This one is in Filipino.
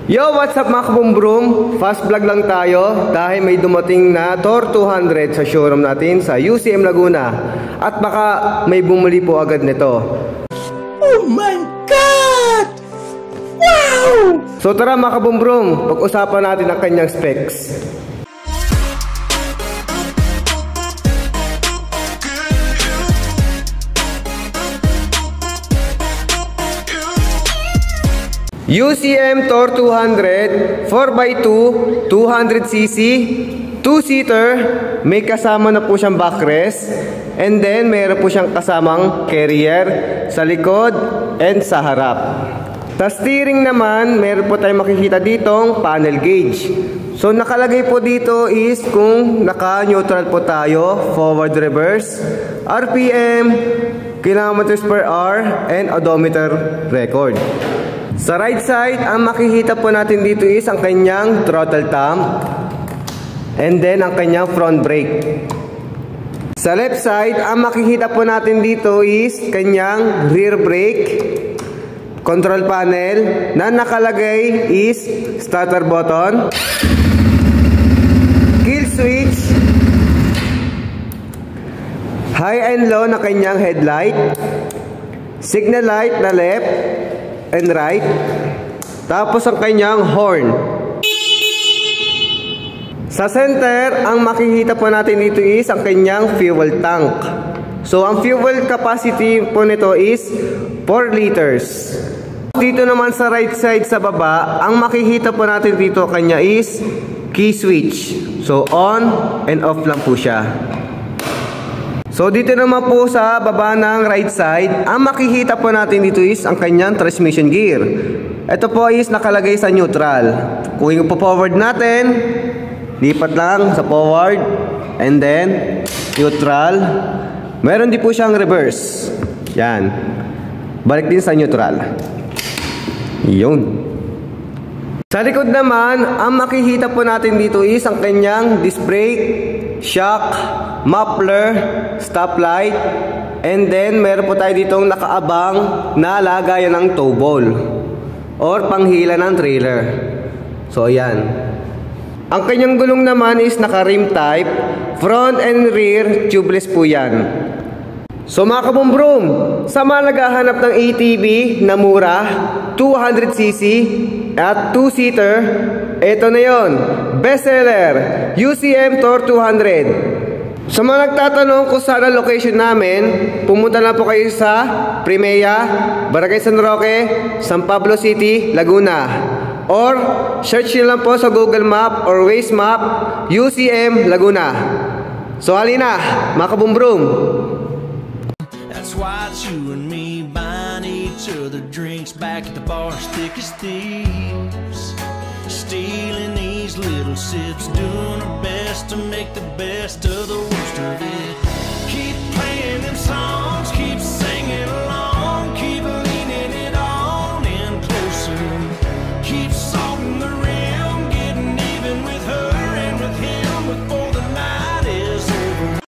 Yo, what's up mga kabumbrum? Fast vlog lang tayo dahil may dumating na TOR 200 sa showroom natin sa UCM Laguna. At baka may bumili po agad nito. Oh my God! Wow! So tara mga kabumbrum, pag-usapan natin ang kanyang specs. UCM TOR 200 4x2 200cc 2-seater, may kasama na po siyang backrest, and then mayroon po siyang kasamang carrier sa likod and sa harap. Sa steering naman, mayroon po tayong makikita ditong panel gauge. So nakalagay po dito is kung naka-neutral po tayo, forward, reverse, RPM, kilometers per hour, and odometer record. Sa right side, ang makikita po natin dito is ang kanyang throttle thumb and then ang kanyang front brake. Sa left side, ang makikita po natin dito is kanyang rear brake, control panel na nakalagay is starter button, kill switch, high and low na kanyang headlight, signal light na left and right, tapos ang kanyang horn. Sa center, ang makikita po natin dito is ang kanyang fuel tank. So ang fuel capacity po nito is 4 liters. Dito naman sa right side sa baba, ang makikita po natin dito kanya is key switch. So on and off lang po siya. So dito naman po sa baba ng right side, ang makikita po natin dito is ang kanyang transmission gear. Ito po is nakalagay sa neutral. Kung ipo-forward natin, lipat lang sa forward and then neutral. Meron din po siyang reverse. Yan. Balik din sa neutral. Yun. Sa likod naman, ang makikita po natin dito is ang kanyang disc brake, shock, muffler, stoplight, and then meron po tayo ditong nakaabang na lagayan ng tow ball or panghila ng trailer. So ayan. Ang kanyang gulong naman is naka-rim type, front and rear tubeless po yan. So mga kabumbrum, sa mga naghahanap ng ATV na mura, 200cc at 2-seater, ito na yon, bestseller, UCM TOR 200. Sa mga nagtatanong kung saan ang location namin, pumunta na po kayo sa Primea, Barangay San Roque, San Pablo City, Laguna. Or search nyo lang po sa Google Map or Waze Map, UCM Laguna. So halina, mga kabumbrum. That's why it's you and me buying each other drinks back at the bar, thick as thieves, stealing these little sips, doing our best to make the best of the worst of it.